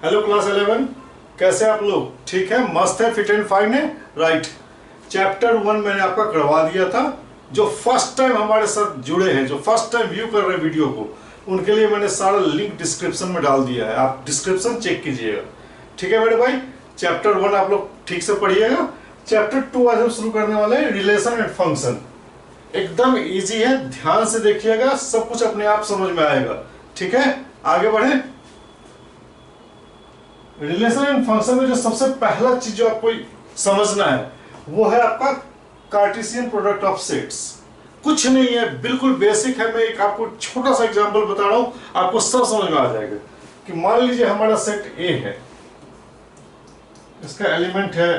Hello class 11, कैसे आप लोग? ठीक है, मस्त है, फिट एंड फाइन है, राइट। चैप्टर 1 मैंने आपका करवा दिया था। जो फर्स्ट टाइम हमारे साथ जुड़े हैं, जो फर्स्ट टाइम व्यू कर रहे हैं वीडियो को, उनके लिए मैंने सारा लिंक डिस्क्रिप्शन में डाल दिया है, आप डिस्क्रिप्शन चेक कीजिएगा। ठीक है मेरे भाई, चैप्टर 1 आप लोग ठीक से पढ़िएगा। चैप्टर 2 आज हम शुरू करने वाले हैं, रिलेशन एंड फंक्शन। एकदम इजी है, ध्यान से देखिएगा, सब कुछ अपने आप समझ में आएगा। ठीक है, आगे बढ़े। रिलेशन एंड फंक्शन में जो सबसे पहला चीज जो आपको समझना है वो है आपका कार्टेशियन प्रोडक्ट ऑफ सेट्स। कुछ नहीं है, बिल्कुल बेसिक है। मैं एक आपको छोटा सा एग्जांपल बता रहा हूं, आपको सब समझ में आ जाएगा। कि मान लीजिए हमारा सेट ए है, इसका एलिमेंट है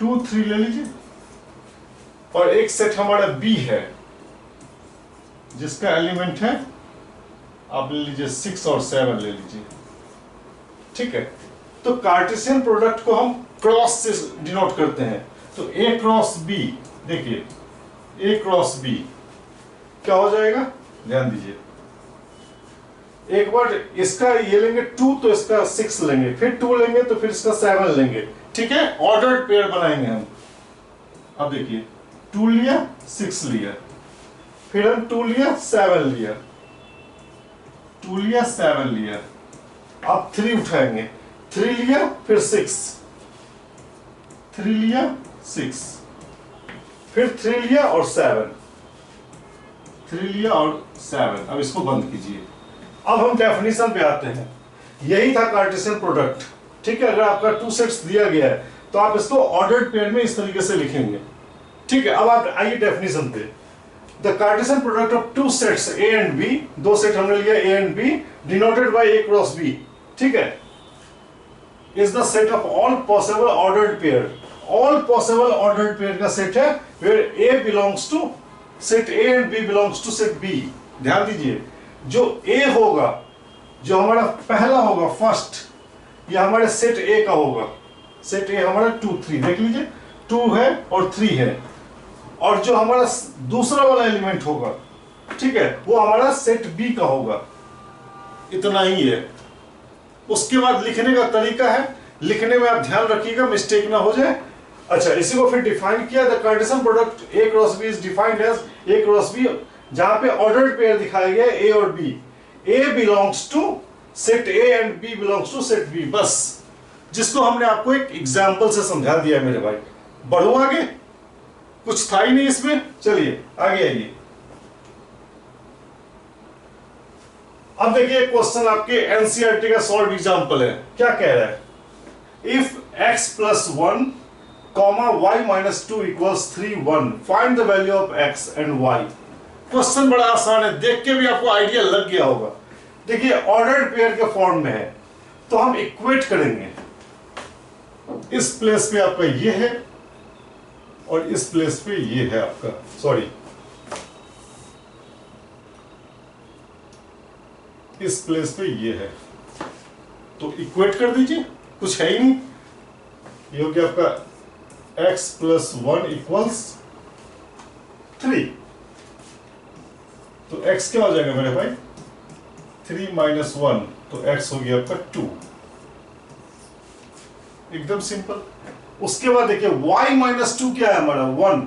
2, 3 ले लीजिए, और एक सेट हमारा बी है जिसका एलिमेंट है, आप ले लीजिए 6 और 7 ले लीजिए। ठीक है, तो कार्टेशियन प्रोडक्ट को हम क्रॉस से डिनोट करते हैं। तो ए क्रॉस बी, देखिए ए क्रॉस बी क्या हो जाएगा, ध्यान दीजिए। एक बार इसका ये लेंगे 2 तो इसका 6 लेंगे, फिर 2 लेंगे तो फिर इसका 7 लेंगे। ठीक है, ऑर्डर्ड पेयर बनाएंगे हम। अब देखिए 2 लिया, 6 लिया, फिर हम 2 लिया, 7 लिया, 2 लिया, 7 लिया। अब 3 उठाएंगे, 3 लिया, फिर 6, 3 लिया, 6, फिर 3 लिया और 7, 3 लिया और 7। अब इसको बंद कीजिए। अब हम डेफिनेशन पे आते हैं। यही था कार्टेशियन प्रोडक्ट। ठीक है, अगर आपका 2 सेट्स दिया गया है तो आप इसको ऑर्डर्ड पेयर में इस तरीके से लिखेंगे। ठीक है, अब आप आइए डेफिनेशन पे। The Cartesian product of 2 sets A and B, 2 set हमने लिया A and B, denoted by A cross B. ठीक है, is the set of all possible ordered pair. All possible ordered pair का सेट है where A belongs to set A and B belongs to set B. ध्यान दीजिए, जो ए होगा, जो हमारा पहला होगा फर्स्ट, ये हमारे सेट ए का होगा। सेट ए हमारा 2, 3 देख लीजिए, 2 है और 3 है। और जो हमारा दूसरा वाला एलिमेंट होगा, ठीक है, वो हमारा सेट बी का होगा। इतना ही है। उसके बाद लिखने का तरीका है, लिखने में आप ध्यान रखिएगा मिस्टेक ना हो जाए। अच्छा, इसी को फिर डिफाइन किया, the Cartesian product A cross B is defined as A cross B, जहां पे ऑर्डर्ड पेयर दिखाया गया है ए और B. A belongs to set A and B belongs to set B, बस, जिसको हमने आपको एक एग्जांपल से समझा दिया मेरे भाई। बढ़ो आगे, कुछ था ही नहीं इसमें। चलिए आगे आइए। अब देखिए क्वेश्चन आपके एनसीईआरटी का सॉल्व एग्जांपल है। क्या कह रहा है, if x plus 1 comma y minus 2 equals 3, 1 find the value of x and y। Question बड़ा आसान है, देख के भी आपको आइडिया लग गया होगा। देखिए ऑर्डर्ड पेयर के फॉर्म में है तो हम इक्वेट करेंगे। इस प्लेस पे आपका ये है और इस प्लेस पे ये है आपका, सॉरी, इस प्लेस पे ये है, तो इक्वेट कर दीजिए। कुछ है ही नहीं, ये हो गया आपका x प्लस 1 इक्वल्स 3। तो x क्या हो जाएगा मेरे भाई, 3 माइनस 1, तो x हो गया आपका 2। एकदम सिंपल। उसके बाद देखिए y माइनस 2 क्या है हमारा, 1।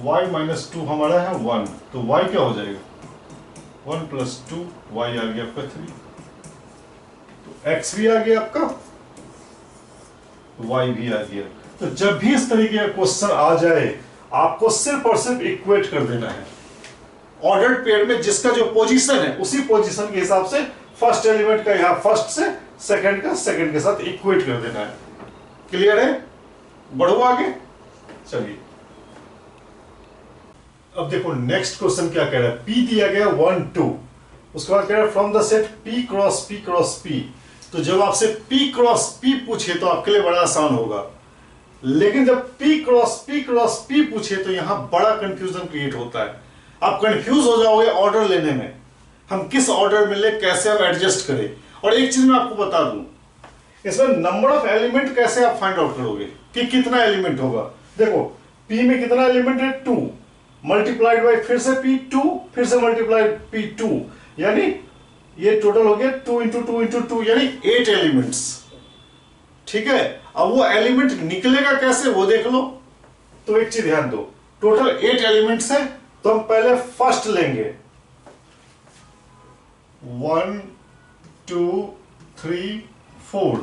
y माइनस 2 हमारा है 1, तो y क्या हो जाएगा, 1 प्लस 2, y आ गया आपका 3, तो x भी आ गया आपका, y भी आ गया। तो जब भी इस तरीके का क्वेश्चन आ जाए, आपको सिर्फ और सिर्फ इक्वेट कर देना है। ऑर्डर्ड पेयर में जिसका जो पोजीशन है, उसी पोजीशन के हिसाब से फर्स्ट एलिमेंट का यहां फर्स्ट से, सेकंड का सेकंड के साथ इक्वेट कर देना है। क्लियर है? बढ़ो आगे। चलिए अब देखो नेक्स्ट क्वेश्चन क्या कह रहा है। P दिया गया 1, 2, उसके बाद कह रहा है from the set P cross P cross P। तो जब आपसे P क्रॉस P पूछे तो आपके लिए बड़ा आसान होगा, लेकिन जब P क्रॉस P पूछे तो यहां बड़ा कंफ्यूजन क्रिएट होता है। आप कंफ्यूज हो जाओगे ऑर्डर लेने में, हम किस ऑर्डर में ले, कैसे हम एडजस्ट करें। और एक चीज मैं आपको बता दूं, इसमें नंबर ऑफ एलिमेंट कैसे आप फाइंड आउट करोगे कि कितना एलिमेंट होगा। देखो P में कितना एलिमेंट है, 2, मल्टीप्लाइड बाय फिर से P2, फिर से मल्टीप्लाइड P2, यानी ये टोटल हो गया 2 इंटू 2 इंटू 2 यानी 8 एलिमेंट्स। ठीक है, अब वो एलिमेंट निकलेगा कैसे वो देख लो। तो एक चीज ध्यान दो, टोटल 8 एलिमेंट्स है, तो हम पहले फर्स्ट लेंगे 1 2 3 4,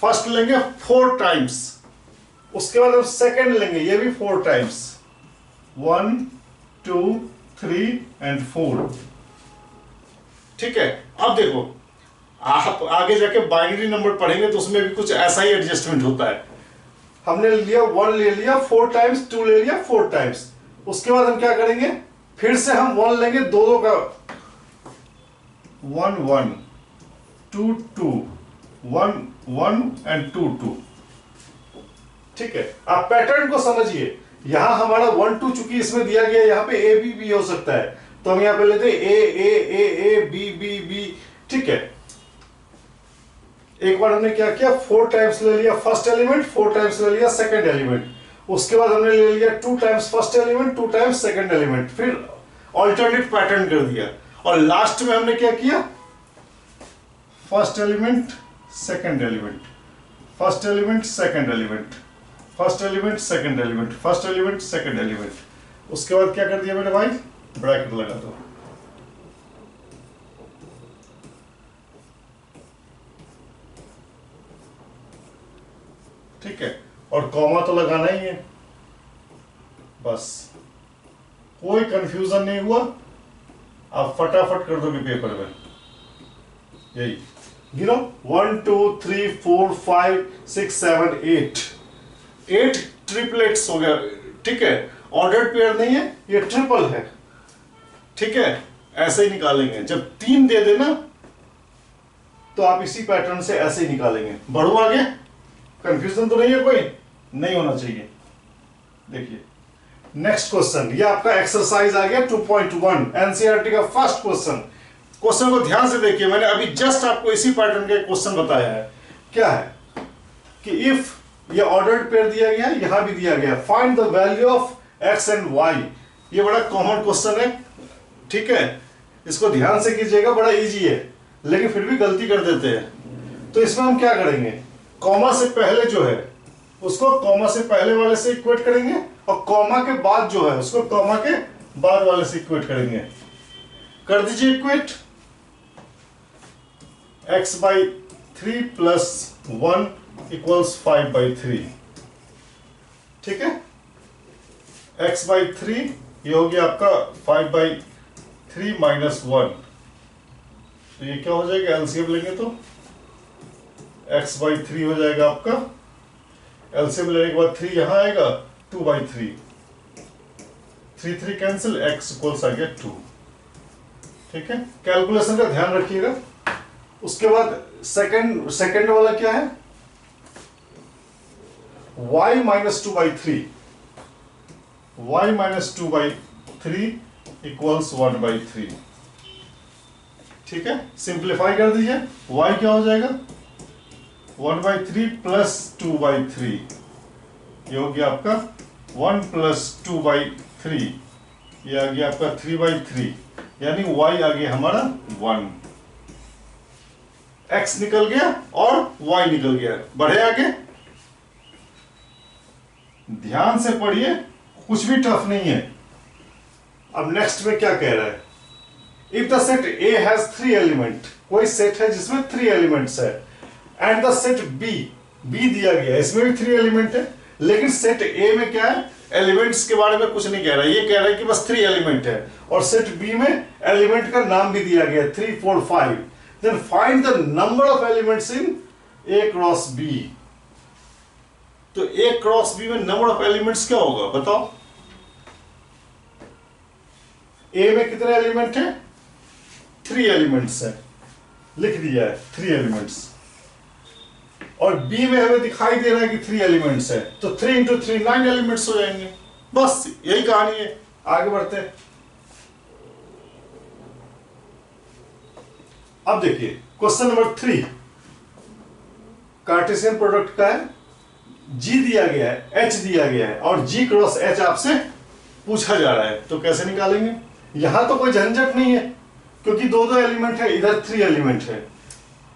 फर्स्ट लेंगे 4 टाइम्स। उसके बाद हम सेकंड लेंगे, ये भी 4 टाइम्स, 1 2 3 एंड 4। ठीक है, अब देखो आप आगे जाके बाइनरी नंबर पढ़ेंगे तो उसमें भी कुछ ऐसा ही एडजस्टमेंट होता है। हमने लिया 1 ले लिया 4 टाइम्स, 2 ले लिया 4 टाइम्स। उसके बाद हम क्या करेंगे, फिर से हम 1 लेंगे, दो का 1 1 2 2 1 1 एंड 2 2। ठीक है, आप पैटर्न को समझिए। यहां हमारा 1 2 चूंकि इसमें दिया गया, यहां पे ए बी बी हो सकता है, तो हम यहां पे लेते ए ए ए ए बी बी बी। ठीक है, एक बार हमने क्या किया, 4 टाइम्स ले लिया फर्स्ट एलिमेंट, 4 टाइम्स ले लिया सेकंड एलिमेंट। उसके बाद हमने ले लिया 2 times first element, 2 times second element, फिर ऑल्टरनेट पैटर्न कर दिया। और लास्ट में हमने क्या किया, first element second element, first element second element, first element second element, first element second element. उसके बाद क्या कर दिया मेरे भाई, ब्रैकेट लगा दो। ठीक है, और कॉमा तो लगाना ही है, बस कोई कंफ्यूजन नहीं हुआ, आप फटाफट कर दोगे पेपर में। यही गिनो 1 2 3 4 5 6 7 8 ट्रिपलेट्स हो गया। ठीक है, ऑर्डर्ड पेयर नहीं है, ये ट्रिपल है। ठीक है, ऐसे ही निकालेंगे। जब 3 दे देना तो आप इसी पैटर्न से ऐसे ही निकालेंगे। बढ़ो आगे, कंफ्यूजन तो नहीं है, कोई नहीं होना चाहिए। देखिए नेक्स्ट क्वेश्चन, ये आपका एक्सरसाइज आ गया 2.1 एनसीईआरटी का फर्स्ट क्वेश्चन। क्वेश्चन को ध्यान से देखिए, मैंने अभी जस्ट आपको इसी पैटर्न का क्वेश्चन बताया है। क्या है कि इफ ये ऑर्डर्ड पेयर दिया गया, यहां भी दिया गया, find the value of x and y. ये बड़ा कॉमन क्वेश्चन है। ठीक है, इसको ध्यान से कीजिएगा, बड़ा इजी है, लेकिन फिर भी गलती कर देते हैं। तो इसमें हम क्या करेंगे, कॉमा से पहले जो है उसको कॉमा से पहले वाले से इक्वेट करेंगे, और कॉमा के बाद जो है उसको कॉमा के बाद वाले से इक्वेट करेंगे। कर दीजिए इक्वेट, x/3 प्लस 1 इक्वल्स 5/3। ठीक है, x/3 ये हो गया आपका 5/3 माइनस 1, तो ये क्या हो जाएगा, एलसीएम लेंगे तो x/3 हो जाएगा आपका, एलसीएम लेने के बाद 3 यहां आएगा, 2/3, 3 3 कैंसिल, x इक्वल्स आ गया 2। ठीक है, कैलकुलेशन का ध्यान रखिएगा। उसके बाद सेकंड वाला क्या है, y minus 2/3, y minus 2/3 equals 1/3। ठीक है, सिंप्लीफाई कर दीजिए, y क्या हो जाएगा, 1/3 प्लस 2/3, ये हो गया आपका 1 प्लस 2/3, ये आ गया आपका 3/3, यानी y आ गया हमारा 1। x निकल गया और y निकल गया। बढ़े आगे, ध्यान से पढ़िए, कुछ भी टफ नहीं है। अब नेक्स्ट में क्या कह रहा है, if the set A has 3 element, कोई सेट है जिसमें 3 एलिमेंट्स है, एंड द सेट B दिया गया है, इसमें भी 3 एलिमेंट है, लेकिन सेट A में क्या है, एलिमेंट्स के बारे में कुछ नहीं कह रहा है, ये कह रहा है कि बस 3 एलिमेंट है, और सेट B में एलिमेंट का नाम भी दिया गया है 3 4 5। Then find the number of elements in A cross B। तो A cross B में नंबर ऑफ एलिमेंट्स क्या होगा बताओ। A में कितने एलिमेंट हैं, 3 एलिमेंट्स हैं, लिख दिया है 3 एलिमेंट्स, और B में हमें दिखाई दे रहा है कि 3 एलिमेंट्स है, तो 3 into 3 9 एलिमेंट्स हो जाएंगे। बस यही कहानी है, आगे बढ़ते हैं। अब देखिए क्वेश्चन नंबर 3, कार्टेशियन प्रोडक्ट का है, G दिया गया है, H दिया गया है, और G क्रॉस H आपसे पूछा जा रहा है, तो कैसे निकालेंगे। यहां तो कोई झंझट नहीं है, क्योंकि दो दो एलिमेंट है, इधर 3 एलिमेंट है।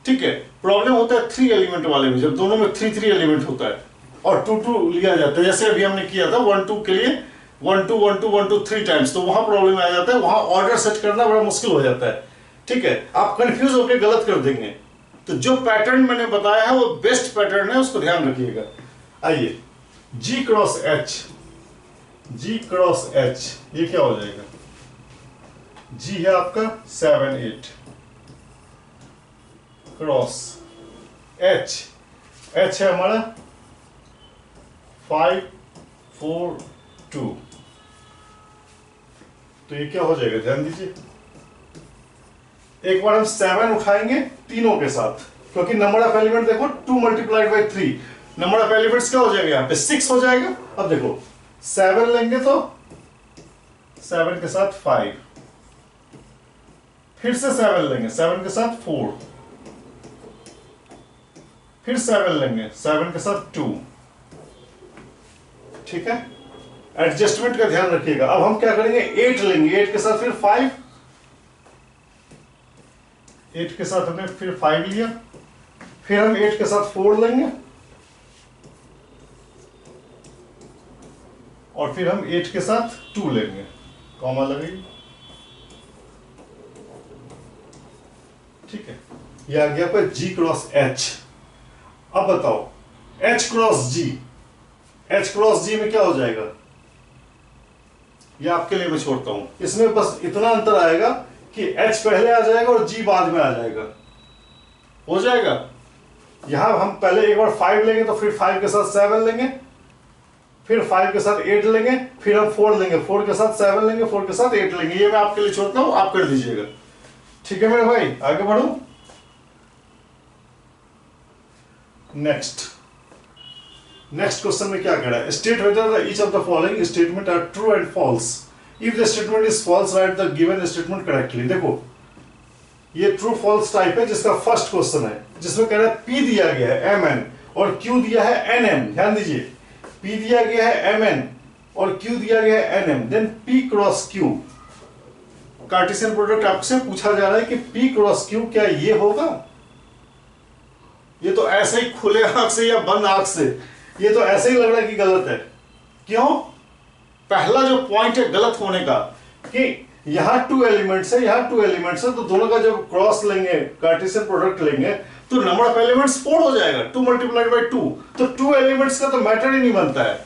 ठीक है, प्रॉब्लम होता है 3 एलिमेंट वाले में, जब दोनों में 3 3 एलिमेंट होता है और 2 2 लिया जाता है, जैसे अभी हमने किया था 1 2 के लिए 1 2 1 2 1 2 3 टाइम्स, तो वहां प्रॉब्लम आ जाता है, वहां ऑर्डर सेट करना बड़ा मुश्किल हो जाता है। ठीक है, आप कंफ्यूज होकर गलत कर देंगे। तो जो पैटर्न मैंने बताया है वो बेस्ट पैटर्न है, उसको ध्यान रखिएगा। आइए, G cross H, G cross H ये क्या हो जाएगा? G है आपका 7 8 क्रॉस H, H है हमारा 5 4 2, तो ये क्या हो जाएगा? ध्यान दीजिए, एक बार हम 7 उठाएंगे तीनों के साथ, क्योंकि नंबर ऑफ एलिमेंट देखो 2 multiplied by 3, number of elements क्या हो जाएगा? यहाँ पे 6 हो जाएगा। अब देखो 7 लेंगे तो 7 के साथ 5, फिर से 7 लेंगे 7 के साथ 4, फिर 7 लेंगे 7 के साथ 2। ठीक है, एडजस्टमेंट का ध्यान रखिएगा। अब हम क्या करेंगे? 8 लेंगे, 8 के साथ फिर 5, 8 के साथ हमने फिर 5 लिया, फिर हम 8 के साथ 4 लेंगे और फिर हम 8 के साथ 2 लेंगे, कॉमा लगेगी। ठीक है, ये आ गया आपका G क्रॉस H। अब बताओ H cross G, H cross G में क्या हो जाएगा? ये आपके लिए मैं छोड़ता हूं, इसमें बस इतना अंतर आएगा कि H पहले आ जाएगा और G बाद में आ जाएगा, हो जाएगा। यहां हम पहले एक बार 5 लेंगे तो फिर 5 के साथ 7 लेंगे, फिर 5 के साथ 8 लेंगे, फिर हम 4 लेंगे, 4 के साथ 7 लेंगे, 4 के साथ 8 लेंगे। ये मैं आपके लिए छोड़ता हूं, आप कर दीजिएगा। ठीक है मेरे भाई, आगे बढ़ो। नेक्स्ट क्वेश्चन में क्या कह रहा है? State whether each of the following statement are true and false. If the statement is false, write the given statement correctly. देखो ये ट्रू फॉल्स टाइप है, जिसका फर्स्ट क्वेश्चन है, जिसमें कह रहा है P दिया गया है mn और Q दिया है nm। ध्यान दीजिए, P दिया गया है mn और Q दिया गया है nm, then P cross Q। Cartesian product आपसे पूछा जा रहा है कि P क्रॉस Q क्या ये होगा? ये तो ऐसे ही खुले आंख से या बंद आंख से, ये तो ऐसे ही लग रहा है कि गलत है। क्यों? पहला जो पॉइंट है गलत होने का, कि यहां 2 एलिमेंट्स है, यहां 2 एलिमेंट्स है, तो दोनों का जब क्रॉस लेंगे, कार्टेशियन प्रोडक्ट लेंगे, तो नंबर ऑफ एलिमेंट्स 4 हो जाएगा, 2 मल्टीप्लाइड बाई 2। तो 2 एलिमेंट्स का तो मैटर ही नहीं बनता है।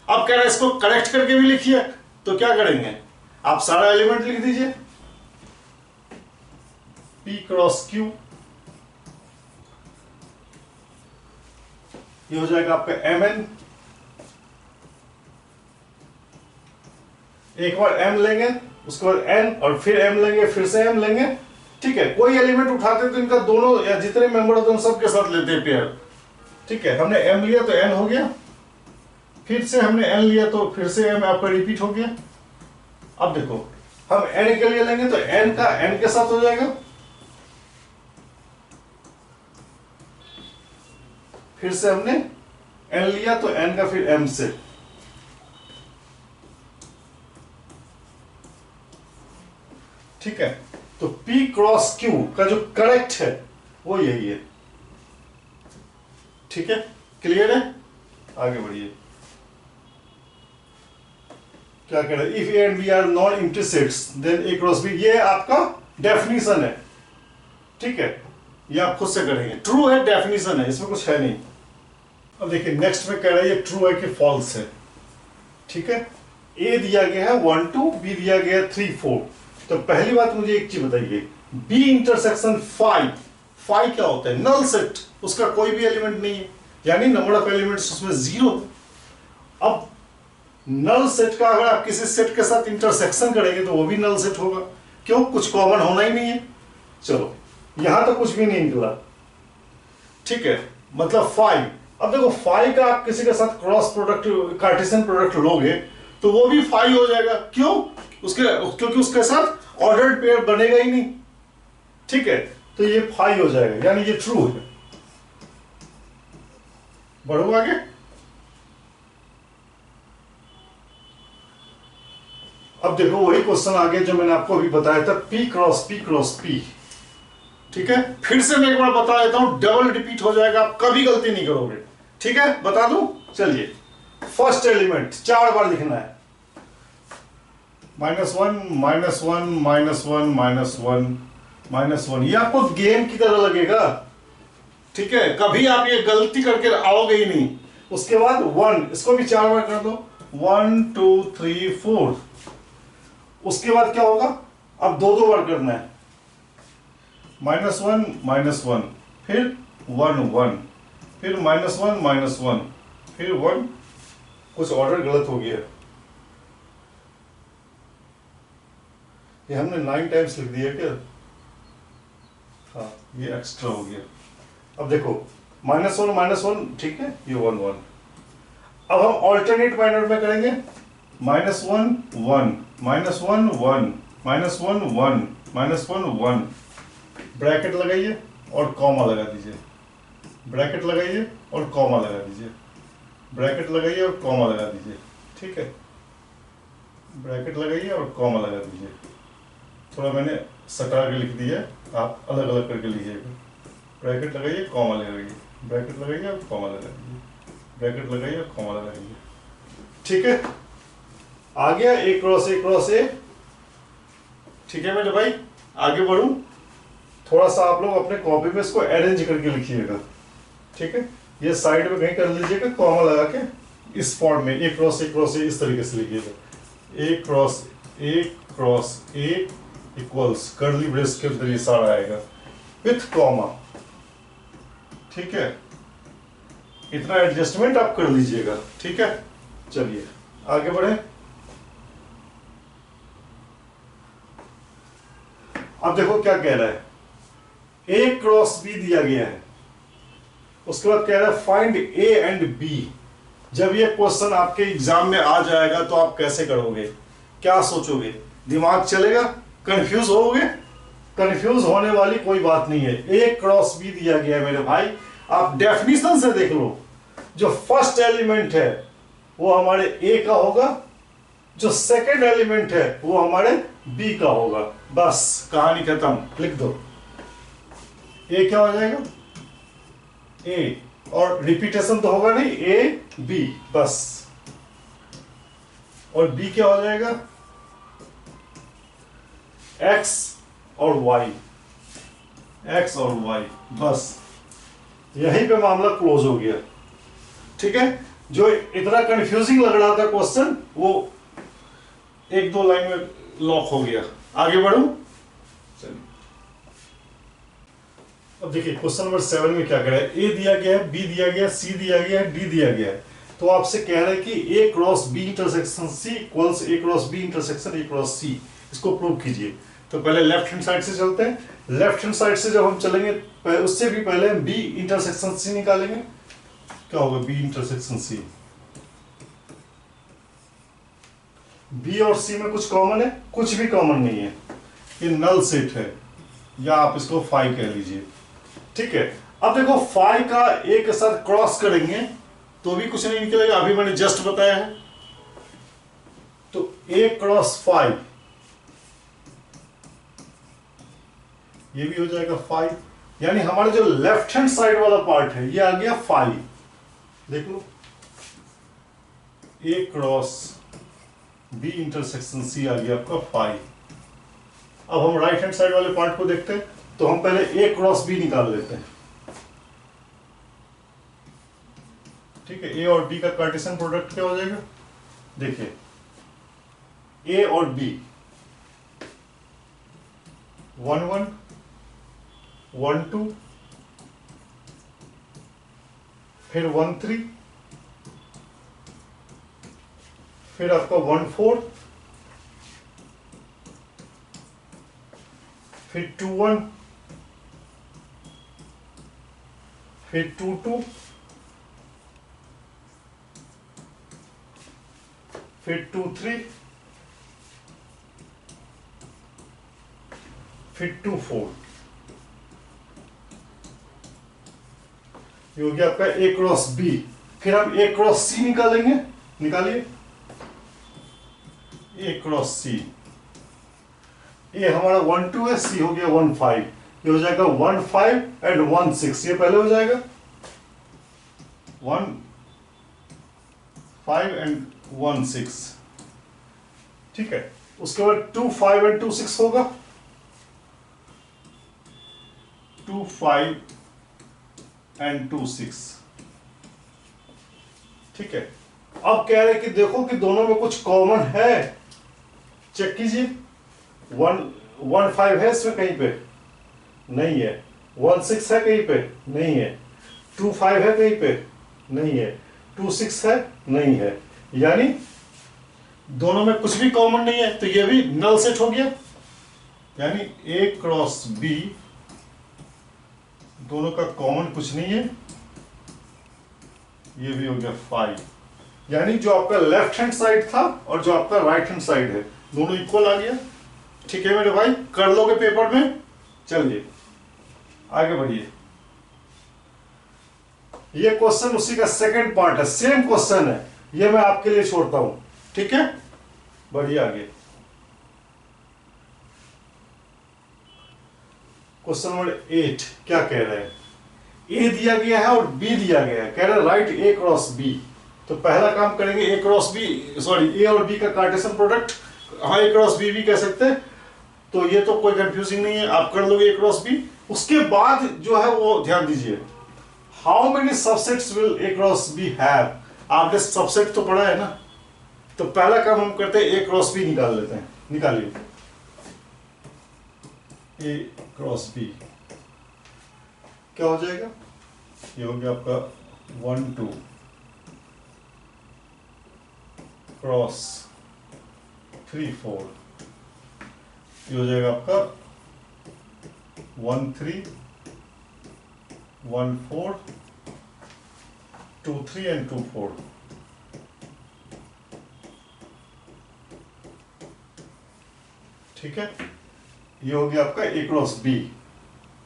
अब कह रहे हैं इसको करेक्ट करके भी लिखिए, तो क्या करेंगे? आप सारा एलिमेंट लिख दीजिए, P क्रॉस Q, ये हो जाएगा आपका mn। एक बार m लेंगे, उसके बाद n और फिर m लेंगे, फिर से m लेंगे। ठीक है, कोई एलिमेंट उठाते तो इनका दोनों या जितने मेंबर होते हैं सबके साथ लेते हैं पेयर। ठीक है, हमने m लिया तो n हो गया, फिर से हमने n लिया तो फिर से m आपका रिपीट हो गया। अब देखो हम n के लिए लेंगे तो n का n के साथ हो जाएगा, फिर से हमने n लिया तो n का फिर m से। ठीक है, तो P क्रॉस Q का जो करेक्ट है वो यही है। ठीक है, क्लियर है? आगे बढ़िए। क्या कह रहे हैं? If A and B are non empty sets then A cross B, ये आपका डेफिनेशन है। ठीक है, ये आप खुद से करेंगे, ट्रू है, डेफिनेशन है, इसमें कुछ है नहीं। अब देखिए नेक्स्ट में कह रहा है ये ट्रू है कि फॉल्स है। ठीक है, A दिया गया है 1 2, B दिया गया है 3 4। तो पहली बात मुझे एक चीज बताइए, B इंटरसेक्शन 5, 5 क्या होता है? नल सेट, उसका कोई भी एलिमेंट नहीं है, यानी नंबर ऑफ एलिमेंट्स उसमें 0। अब नल सेट का अगर आप किसी सेट के साथ इंटरसेक्शन करेंगे तो वो भी नल सेट होगा। क्यों? कुछ कॉमन होना ही नहीं है। चलो यहां तो कुछ भी नहीं निकला। ठीक है, मतलब 5। अब देखो 5 का आप किसी के साथ क्रॉस प्रोडक्ट, कार्टेशियन प्रोडक्ट लोगे तो वो भी 5 हो जाएगा। क्यों? क्योंकि उसके साथ ऑर्डर्ड पेयर बनेगा ही नहीं। ठीक है, तो ये 5 हो जाएगा, यानी ये ट्रू है। बढ़ो आगे। अब देखो वही क्वेश्चन आ गया जो मैंने आपको अभी बताया था, P cross P cross P। ठीक है, फिर से मैं एक बार बता देता हूं, डबल रिपीट हो जाएगा, आप कभी गलती नहीं करोगे। ठीक है, बता दूं, चलिए। फर्स्ट एलिमेंट 4 बार लिखना है, -1 -1 -1 -1 -1। ये आपको गेम की तरह लगेगा। ठीक है, कभी आप ये गलती करके आओगे ही नहीं। उसके बाद 1, इसको भी 4 बार कर दो, 1 2 3 4। उसके बाद क्या होगा, अब 2 बार करना है, -1 -1, फिर 1 1, फिर -1 -1, फिर 1। कुछ ऑर्डर गलत हो गया, ये हमने 9 टाइम्स लिख दिया क्या? हाँ, ये एक्स्ट्रा हो गया। अब देखो -1 -1, ठीक है, ये 1 1। अब हम ऑल्टरनेट मैनर में करेंगे, -1 1 -1 1 -1 1 -1 1। ब्रैकेट लगाइए और कॉमा लगा दीजिए, ब्रैकेट लगाइए और कॉमा लगा दीजिए, ब्रैकेट लगाइए और कॉमा लगा दीजिए। ठीक है, ब्रैकेट लगाइए और कॉमा लगा दीजिए। थोड़ा मैंने सटा के लिख दिया, आप अलग अलग करके लिखिएगा। ब्रैकेट लगाइए, कॉमा लगाइए, ब्रैकेट लगाइए और कॉमा लगा दीजिए, ब्रैकेट लगाइए और कॉमा लगा दीजिए। ठीक है, आ गया A cross A cross A। ठीक है मेरे भाई, आगे बढ़ूं, थोड़ा सा आप लोग अपने कॉपी में इसको अरेंज करके लिखिएगा। ठीक है, ये साइड में कहीं कर लीजिएगा, कॉमा लगा के इस फॉर्म में A cross A cross A इस तरीके से लिखिएगा। A cross A equals curly brace के अंदर ये सारा आएगा विथ कॉमा। ठीक है, इतना एडजस्टमेंट आप कर लीजिएगा। ठीक है, चलिए आगे बढ़े। अब देखो क्या कह रहा है, A क्रॉस B दिया गया है, उसके बाद कह रहा है फाइंड A एंड B। जब ये क्वेश्चन आपके एग्जाम में आ जाएगा तो आप कैसे करोगे, क्या सोचोगे, दिमाग चलेगा, कंफ्यूज होगे? कंफ्यूज होने वाली कोई बात नहीं है। A क्रॉस B दिया गया है मेरे भाई, आप डेफिनेशन से देख लो, जो फर्स्ट एलिमेंट है वो हमारे A का होगा, जो सेकंड एलिमेंट है वो हमारे B का होगा। बस कहानी खत्म, लिख दो। A क्या हो जाएगा, A, और रिपीटेशन तो होगा नहीं, A B बस। और B क्या हो जाएगा, X और Y, X और Y, बस यहीं पे मामला क्लोज हो गया। ठीक है, जो इतना कंफ्यूजिंग लग रहा था क्वेश्चन, वो 1-2 लाइन में लॉक हो गया। आगे बढ़ूं, चलिए। अब देखिए क्वेश्चन नंबर 7 में क्या कह रहा है, A दिया गया है, B दिया गया है, C दिया गया है, D दिया गया है। तो आपसे कह रहा है कि A cross B intersection C equals A cross B intersection A cross C। इसको प्रूव कीजिए। तो पहले लेफ्ट हैंड साइड से चलते हैं। लेफ्ट हैंड साइड से जब हम चलेंगे, उससे भी पहले हम B इंटरसेक्शन C निकालेंगे। क्या होगा, B इंटरसेक्शन C। B और C में कुछ कॉमन है, कुछ भी कॉमन नहीं है, ये नल सेट है, या आप इसको फाई कह लीजिए। ठीक है, अब देखो फाई का A के साथ क्रॉस करेंगे तो भी कुछ नहीं निकलेगा, अभी मैंने जस्ट बताया है। तो A क्रॉस फाई, ये भी हो जाएगा फाई, यानी हमारा जो लेफ्ट हैंड साइड वाला पार्ट है ये आ गया फाई। देख लो, A cross B intersection C आ गया आपका फाई। अब हम राइट हैंड साइड वाले पार्ट को देखते हैं, तो हम पहले A क्रॉस B निकाल लेते हैं। ठीक है, A और B का कार्टेशियन प्रोडक्ट क्या हो जाएगा, देखिए A और B 1 1 1 2, फिर 1 3, फिर आपका 1 4, फिर 2 1, फिर 2 2, फिर 2 3, फिर 2 4। ये हो गया आपका A क्रॉस B। फिर हम A क्रॉस C निकालेंगे, निकालिए। ए क्रॉस सी, ए हमारा 1 2 है, सी हो गया 1 5, ये हो जाएगा 1 5 एंड 1 6, ये पहले हो जाएगा 1 5 एंड 1 6, ठीक है। उसके बाद 2 5 एंड 2 6 होगा, 2 5 एंड 2 6, ठीक है। अब कह रहे कि देखो कि दोनों में कुछ कॉमन है, चेक कीजिए। 1 5 है इसमें कहीं पे नहीं है, 1 6 है कहीं पे नहीं है, 2 5 है कहीं पे नहीं है, 2 6 है नहीं है, यानी दोनों में कुछ भी कॉमन नहीं है, तो ये भी नल सेट हो गया। यानी ए क्रॉस बी दोनों का कॉमन कुछ नहीं है, ये भी हो गया 5। यानी जो आपका लेफ्ट हैंड साइड था और जो आपका राइट हैंड साइड है दोनों इक्वल आ गया। ठीक है मेरे भाई, कर लोगे पेपर में। चलिए आगे बढ़िए। ये क्वेश्चन उसी का सेकंड पार्ट है, सेम क्वेश्चन है, ये मैं आपके लिए छोड़ता हूं। ठीक है, बढ़िए आगे। क्वेश्चन नंबर 8 क्या कह रहे हैं, ए दिया गया है और बी दिया गया है, कह रहे हैं राइट ए क्रॉस बी। तो पहला काम करेंगे ए क्रॉस बी, सॉरी ए और बी का कार्टेशियन प्रोडक्ट, हाँ ए क्रॉस बी भी कह सकते हैं, तो ये तो कोई कंफ्यूजिंग नहीं है, आप कर लोगे ए क्रॉस बी। उसके बाद जो है वो ध्यान दीजिए, how many subsets will A cross B have. आपने सबसेट तो पढ़ा है ना, तो पहला काम हम करते हैं ए क्रॉस बी निकाल लेते हैं। निकालिए ए क्रॉस बी, क्या हो जाएगा, ये हो गया आपका 1 2 क्रॉस 3 4, ये हो जाएगा आपका 1 3 1 4 2 3 एंड 2 4। ठीक है, ये हो गया आपका ए क्रॉस बी।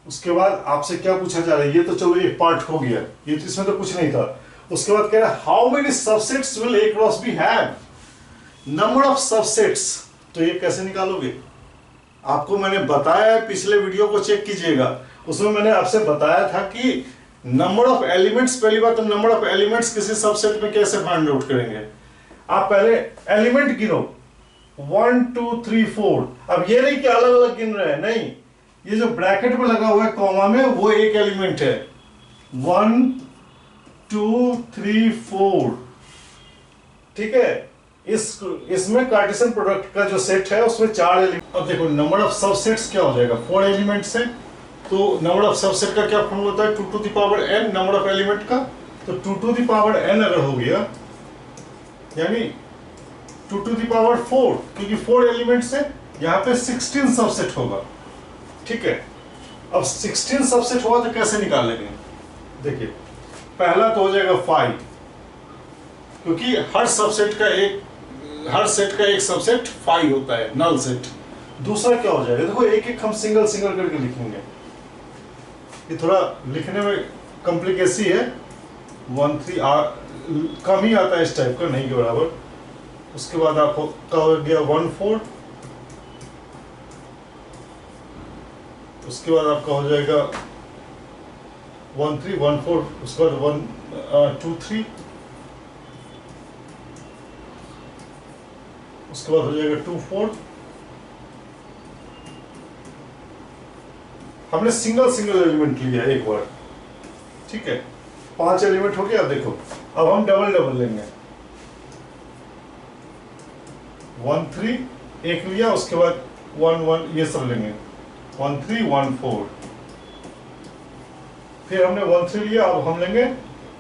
उसके बाद आपसे क्या पूछा जा रहा है, ये तो चलो एक पार्ट हो गया, ये तो इसमें तो कुछ नहीं था। उसके बाद कह रहा है how many subsets will A cross B have, number of subsets. तो ये कैसे निकालोगे, आपको मैंने बताया है, पिछले वीडियो को चेक कीजिएगा, उसमें मैंने आपसे बताया था कि नंबर ऑफ एलिमेंट्स, पहली बात तो नंबर ऑफ एलिमेंट्स किसी सबसेट में कैसे फाइंड आउट करेंगे। आप पहले एलिमेंट गिनो 1 2 3 4। अब ये नहीं कि अलग अलग गिन रहे हैं, नहीं, ये जो ब्रैकेट में लगा हुआ है कॉमा में वो एक एलिमेंट है। 1 2 3 4, ठीक है। इसमें कार्टेशियन प्रोडक्ट का जो सेट है उसमें 4 एलिमेंट। अब देखो नंबर ऑफ सबसेट्स क्या हो जाएगा, 4 एलिमेंट्स है, तो नंबर ऑफ सबसेट का क्या फॉर्मूला होता है, 2 to the power n number of element का। तो 2 टू द पावर n अगर हो गया यानी 2 टू द पावर 4, क्योंकि 4 एलिमेंट्स है, यहाँ पे 16 सबसेट होगा। ठीक है, अब 16 सबसेट होगा तो कैसे निकालेंगे, देखिए पहला तो हो जाएगा 5, क्योंकि हर सेट का एक सबसेट 5 होता है, नल सेट। दूसरा क्या हो जाएगा, देखो एक एक हम सिंगल सिंगल करके लिखेंगे, ये थोड़ा लिखने में कॉम्प्लिकेसी है। 1 3 कम ही आता है इस टाइप का, नहीं के बराबर। उसके बाद आपको का हो गया 1 4, उसके बाद आपका हो जाएगा 1 3 1 4, उसके बाद 1 2 3, उसके बाद हो जाएगा 2 4। हमने सिंगल सिंगल एलिमेंट लिया एक बार, ठीक है, 5 एलिमेंट हो गया। देखो अब हम डबल डबल लेंगे, 1 3 एक लिया, उसके बाद 1 1 ये सब लेंगे, 1 3 1 4, फिर हमने 1 3 लिया, अब हम लेंगे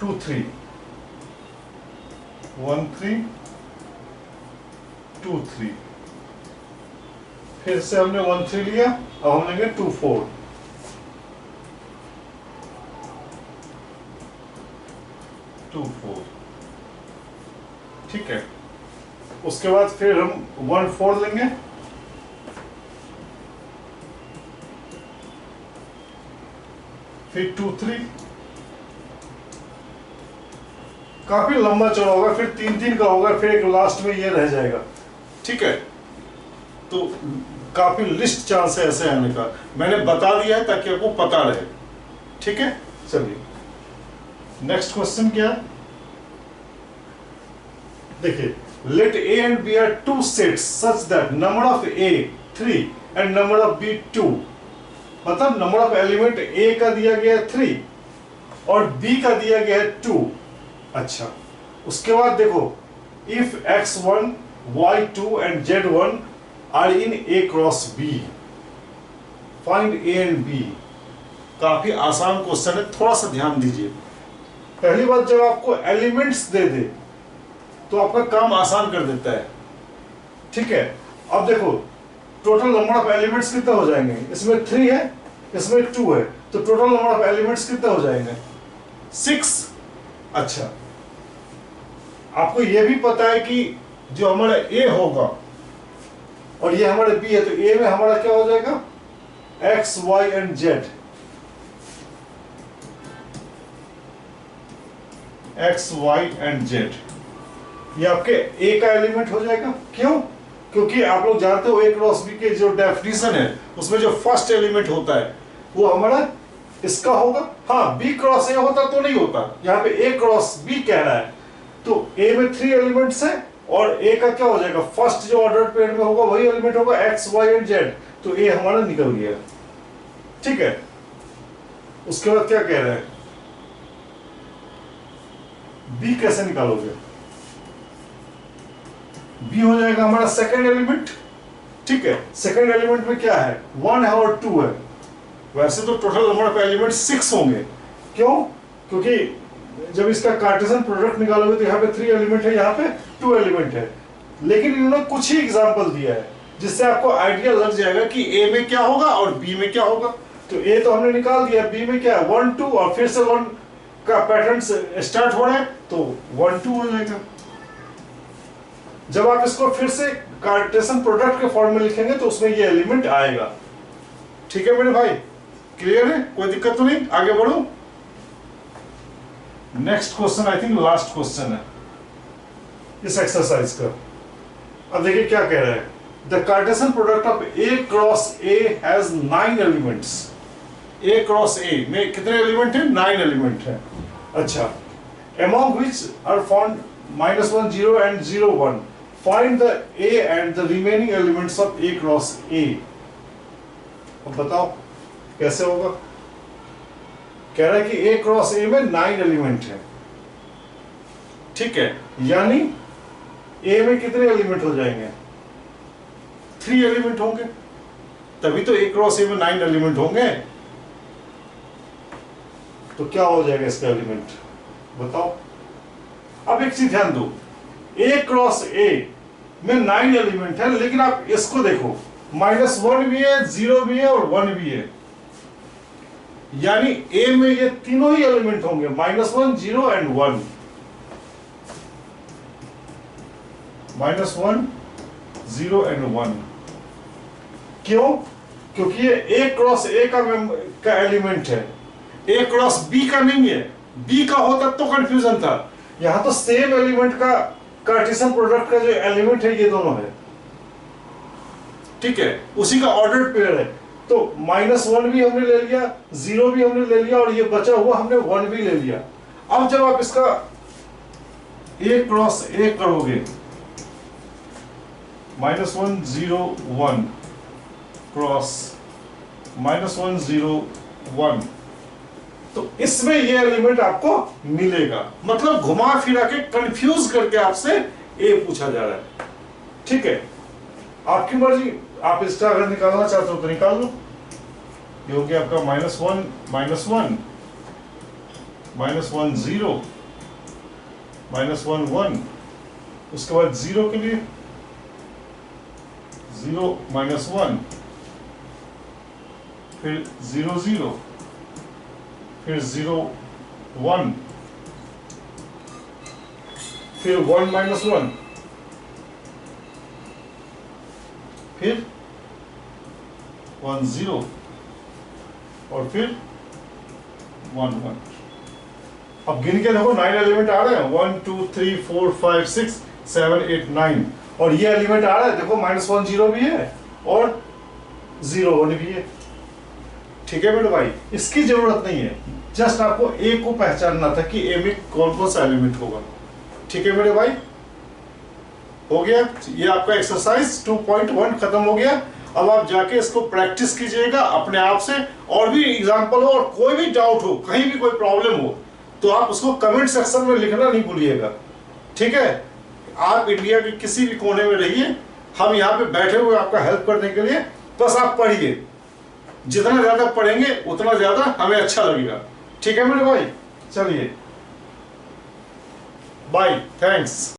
2 3, 1 3 2 3, फिर से हमने 1 3 लिया, अब हम लेंगे 2 4, 2 4, ठीक है। उसके बाद फिर हम 1 4 लेंगे, फिर 2 3, काफी लंबा चौड़ा होगा, फिर 3 3 का होगा, फिर एक लास्ट में ये रह जाएगा, ठीक है, तो काफी लिस्ट चांस है ऐसे आने का, मैंने बता दिया है ताकि आपको पता रहे। ठीक है, चलिए नेक्स्ट क्वेश्चन क्या है, देखिए, let A and B are two sets such that number of A 3 and number of B 2, मतलब नंबर ऑफ एलिमेंट ए का दिया गया है 3 और बी का दिया गया है 2। अच्छा, उसके बाद देखो, if x1 y2 and z1 are in A cross B, find A and B। काफी आसान क्वेश्चन है, थोड़ा सा ध्यान दीजिए। पहली बात, जब आपको एलिमेंट्स दे दे तो आपका काम आसान कर देता है। ठीक है, अब देखो टोटल नंबर ऑफ एलिमेंट्स कितने हो जाएंगे, इसमें 3 है, इसमें 2 है, तो टोटल नंबर ऑफ एलिमेंट्स कितने हो जाएंगे, 6। अच्छा, आपको यह भी पता है कि जो हमारा A होगा और ये हमारा B है, तो A में हमारा क्या हो जाएगा, X, Y and Z। X, Y and Z ये आपके A का एलिमेंट हो जाएगा। क्यों? क्योंकि आप लोग जानते हो A क्रॉस B के जो डेफिनेशन है उसमें जो फर्स्ट एलिमेंट होता है वो हमारा इसका होगा। हाँ, B क्रॉस A होता तो नहीं होता, यहाँ पे A क्रॉस B कह रहा है, तो A में 3 एलिमेंट्स है और A का क्या हो जाएगा, फर्स्ट जो ऑर्डर पेयर में होगा वही एलिमेंट होगा X, Y एंड Z, तो A हमारा निकल गया। ठीक है, उसके बाद क्या कह रहा है, B कैसे निकालोगे, B हो जाएगा हमारा सेकंड एलिमेंट। ठीक है, सेकंड एलिमेंट में क्या है, 1 है और 2 है। वैसे तो टोटल नंबर ऑफ एलिमेंट 6 होंगे। क्यों? क्योंकि जब इसका कार्टेशियन प्रोडक्ट निकालोगे तो यहाँ पे 3 एलिमेंट है, यहाँ पे 2 एलिमेंट है, लेकिन इन्होंने कुछ ही एग्जांपल दिया है जिससे आपको आइडिया लग जाएगा कि A में क्या होगा और B में क्या होगा। तो A तो हमने निकाल दिया, B में क्या है 1 2 और फिर से 1 का पैटर्न स्टार्ट हो रहा है तो 1 2 हो जाएगा। जब आप इसको फिर से कार्टेशियन प्रोडक्ट के फॉर्म में लिखेंगे तो उसमें ये एलिमेंट आएगा। ठीक है मेरे भाई, क्लियर है, कोई दिक्कत तो नहीं, आगे बढ़ो। Next question, I think last question है इस एक्सरसाइज का। अब देखिए क्या कह रहा है, the Cartesian product of A cross A has 9 elements. A cross A में कितने एलिमेंट हैं, 9 एलिमेंट है। अच्छा, among which are found -1 0 and 0 1, find the A and the remaining elements of A cross A। अब बताओ कैसे होगा। कह रहा है कि A क्रॉस A में 9 एलिमेंट है। ठीक है, यानी A में कितने एलिमेंट हो जाएंगे, 3 एलिमेंट होंगे, तभी तो A क्रॉस A में 9 एलिमेंट होंगे। तो क्या हो जाएगा इसका एलिमेंट बताओ। अब एक चीज ध्यान दो, A क्रॉस A में 9 एलिमेंट है, लेकिन आप इसको देखो, -1 भी है, 0 भी है और 1 भी है, यानी A में ये तीनों ही एलिमेंट होंगे, -1 0 एंड 1, -1 0 एंड 1। क्यों? क्योंकि ये A क्रॉस A का एलिमेंट है, A क्रॉस B का नहीं है। B का होता तो कंफ्यूजन था, यहां तो सेम एलिमेंट का कार्टेशियन प्रोडक्ट का जो एलिमेंट है ये दोनों है। ठीक है, उसी का ऑर्डर्ड पेयर है, तो -1 भी हमने ले लिया, 0 भी हमने ले लिया और ये बचा हुआ हमने 1 भी ले लिया। अब जब आप इसका A क्रॉस A करोगे, -1 0 1 क्रॉस -1 0 1, तो इसमें ये एलिमेंट आपको मिलेगा। मतलब घुमा फिरा के कंफ्यूज करके आपसे A पूछा जा रहा है। ठीक है, आपकी मर्जी, आप इसका अगर निकालना चाहते हो तो निकाल लो। ये हो गया आपका -1 -1 -1 0 -1 1, उसके बाद 0 के लिए 0 -1, फिर 0 0, फिर 0 1, फिर 1 -1, फिर 1 0 और फिर 1 1। अब गिन के देखो 9 एलिमेंट आ रहे हैं, 1 2 3 4 5 6 7 8 9, और ये एलिमेंट आ रहा है, देखो -1 0 भी है और 0 1 भी है। ठीक है मेरे भाई, इसकी जरूरत नहीं है, जस्ट आपको ए को पहचानना था कि ए में कौन कौन सा एलिमेंट होगा। ठीक है मेरे भाई, हो गया ये आपका एक्सरसाइज 2.1 खत्म हो गया। अब आप जाके इसको प्रैक्टिस कीजिएगा अपने आप से, और भी एग्जांपल हो और कोई भी डाउट हो, कहीं भी कोई प्रॉब्लम हो तो आप उसको कमेंट सेक्शन में लिखना नहीं भूलिएगा। ठीक है, आप इंडिया के किसी भी कोने में रहिए, हम यहाँ पे बैठे हुए आपका हेल्प करने के लिए। बस आप पढ़िए, जितना ज्यादा पढ़ेंगे उतना ज्यादा हमें अच्छा लगेगा। ठीक है मेरे भाई, चलिए बाय, थैंक्स।